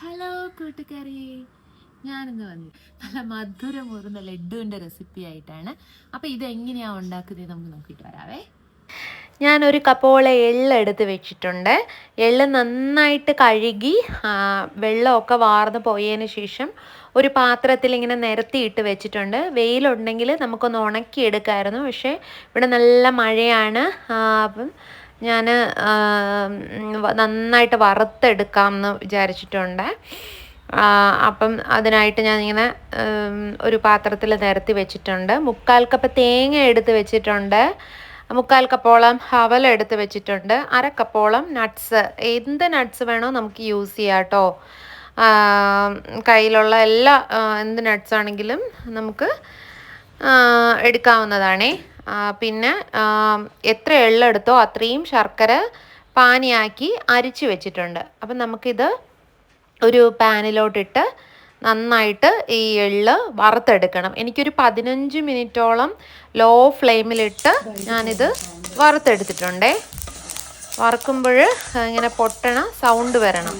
Hello കൂട്ടുകാരി, ഞാനിന്ന് വന്നു നല്ല മധുരമൂറുന്ന ലഡുവിൻ്റെ റെസിപ്പി ആയിട്ടാണ്. അപ്പോൾ ഇതെങ്ങനെയാണ് ഉണ്ടാക്കുന്നത് നമുക്ക് നോക്കിയിട്ട് വരാവേ. ഞാനൊരു കപ്പോളം എള്ള് എടുത്ത് വെച്ചിട്ടുണ്ട്. എള്ള് നന്നായിട്ട് കഴുകി വെള്ളമൊക്കെ വാർന്ന് പോയതിന് ശേഷം ഒരു പാത്രത്തിൽ ഇങ്ങനെ നിരത്തിയിട്ട് വെച്ചിട്ടുണ്ട്. വെയിലുണ്ടെങ്കിൽ നമുക്കൊന്ന് ഉണക്കിയെടുക്കാമായിരുന്നു, പക്ഷേ ഇവിടെ നല്ല മഴയാണ്. അപ്പം ഞാൻ നന്നായിട്ട് വറുത്തെടുക്കാം എന്ന് വിചാരിച്ചിട്ടുണ്ട്. അപ്പം അതിനായിട്ട് ഞാനിങ്ങനെ ഒരു പാത്രത്തിൽ നിരത്തി വെച്ചിട്ടുണ്ട്. 1/4 കപ്പ് തേങ്ങ എടുത്ത് വെച്ചിട്ടുണ്ട്. 1/4 കപ്പോളം അവൽ എടുത്ത് വെച്ചിട്ടുണ്ട്. 1/2 കപ്പോളം നട്ട്സ്, എന്ത് നട്ട്സ് വേണോ നമുക്ക് യൂസ് ചെയ്യാം കേട്ടോ. കയ്യിലുള്ള എല്ലാ എന്ത് നട്ട്സ് ആണെങ്കിലും നമുക്ക് എടുക്കാവുന്നതാണേ. പിന്നെ എത്ര എള്ളെടുത്തോ അത്രയും ശർക്കര പാനിയാക്കി അരിച്ച് വെച്ചിട്ടുണ്ട്. അപ്പം നമുക്കിത് ഒരു പാനിലോട്ടിട്ട് നന്നായിട്ട് ഈ എള്ള് വറുത്തെടുക്കണം. എനിക്കൊരു 15 മിനിറ്റോളം ലോ ഫ്ലെയിമിലിട്ട് ഞാനിത് വറുത്തെടുത്തിട്ടുണ്ടേ. വറുക്കുമ്പോൾ ഇങ്ങനെ പൊട്ടണ സൗണ്ട് വരണം.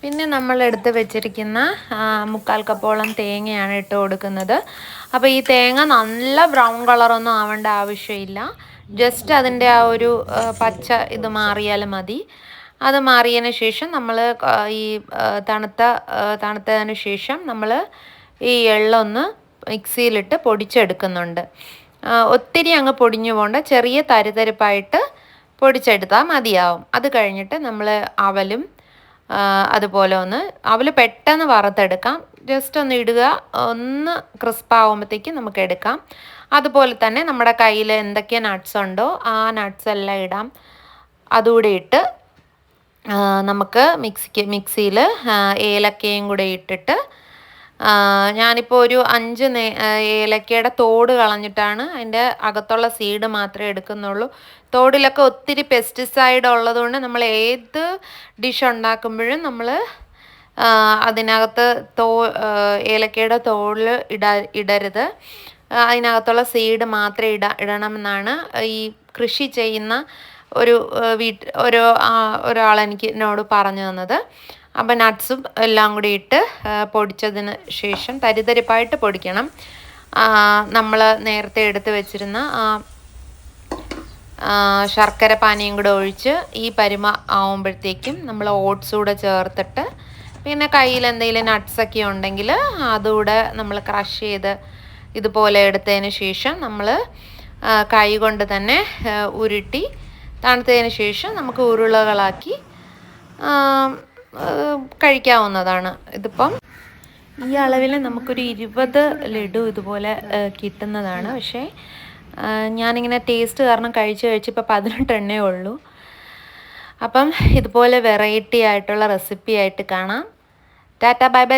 പിന്നെ നമ്മൾ എടുത്ത് വെച്ചിരിക്കുന്ന 1/4 കപ്പോളം തേങ്ങയാണ് ഇട്ട് കൊടുക്കുന്നത്. അപ്പോൾ ഈ തേങ്ങ നല്ല ബ്രൗൺ കളറൊന്നും ആവേണ്ട ആവശ്യമില്ല. ജസ്റ്റ് അതിൻ്റെ ആ ഒരു പച്ച ഇത് മാറിയാൽ മതി. അത് മാറിയതിന് ശേഷം നമ്മൾ ഈ തണുത്തതിന് ശേഷം നമ്മൾ ഈ എള്ളൊന്ന് മിക്സിയിലിട്ട് പൊടിച്ചെടുക്കുന്നുണ്ട്. ഒത്തിരി അങ്ങ് പൊടിഞ്ഞു പോകണ്ട, ചെറിയ തരിതരിപ്പായിട്ട് പൊടിച്ചെടുത്താൽ മതിയാവും. അത് കഴിഞ്ഞിട്ട് നമ്മൾ അവലും അതുപോലെ അവൽ പെട്ടെന്ന് വറുത്തെടുക്കാം. ജസ്റ്റ് ഒന്ന് ഇടുക, ഒന്ന് ക്രിസ്പാവുമ്പോഴത്തേക്കും നമുക്ക് എടുക്കാം. അതുപോലെ തന്നെ നമ്മുടെ കയ്യിൽ എന്തൊക്കെ നട്ട്സ് ഉണ്ടോ ആ നട്ട്സ് എല്ലാം ഇടാം. അതുകൂടെ ഇട്ട് നമുക്ക് മിക്സിയിൽ ഏലക്കയും കൂടെ ഇട്ടിട്ട് ഞാനിപ്പോൾ ഒരു 5 ഏലക്കയുടെ തോട് കളഞ്ഞിട്ടാണ്, അതിൻ്റെ അകത്തുള്ള സീഡ് മാത്രമേ എടുക്കുന്നുള്ളൂ. തോടിലൊക്കെ ഒത്തിരി പെസ്റ്റിസൈഡ് ഉള്ളതുകൊണ്ട് നമ്മൾ ഏത് ഡിഷ് ഉണ്ടാക്കുമ്പോഴും നമ്മൾ അതിനകത്ത് ഏലക്കയുടെ തോടിൽ ഇടരുത്. അതിനകത്തുള്ള സീഡ് മാത്രമേ ഇടണമെന്നാണ് ഈ കൃഷി ചെയ്യുന്ന ഒരാൾ എന്നോട് പറഞ്ഞു തന്നത്. അപ്പോൾ നട്ട്സും എല്ലാം കൂടി ഇട്ട് പൊടിച്ചതിന് ശേഷം തരിതരിപ്പായിട്ട് പൊടിക്കണം. നമ്മൾ നേരത്തെ എടുത്ത് വെച്ചിരുന്ന ശർക്കര പാനിയും കൂടെ ഒഴിച്ച് ഈ പരുമ ആവുമ്പോഴത്തേക്കും നമ്മൾ ഓട്സ് കൂടെ ചേർത്തിട്ട്, പിന്നെ കയ്യിൽ എന്തെങ്കിലും നട്ട്സൊക്കെ ഉണ്ടെങ്കിൽ അതുകൂടെ നമ്മൾ ക്രഷ് ചെയ്ത് ഇതുപോലെ എടുത്തതിന് ശേഷം നമ്മൾ കൈ കൊണ്ട് തന്നെ ഉരുട്ടി തണുത്തതിന് ശേഷം നമുക്ക് ഉരുളകളാക്കി കഴിക്കാവുന്നതാണ്. ഇതിപ്പം ഈ അളവിൽ നമുക്കൊരു 20 ലഡു ഇതുപോലെ കിട്ടുന്നതാണ്. പക്ഷേ ഞാനിങ്ങനെ ടേസ്റ്റ് കാരണം കഴിച്ച് ഇപ്പോൾ 18 എണ്ണേ ഉള്ളൂ. അപ്പം ഇതുപോലെ വെറൈറ്റി ആയിട്ടുള്ള റെസിപ്പി ആയിട്ട് കാണാം. Tata, bye bye.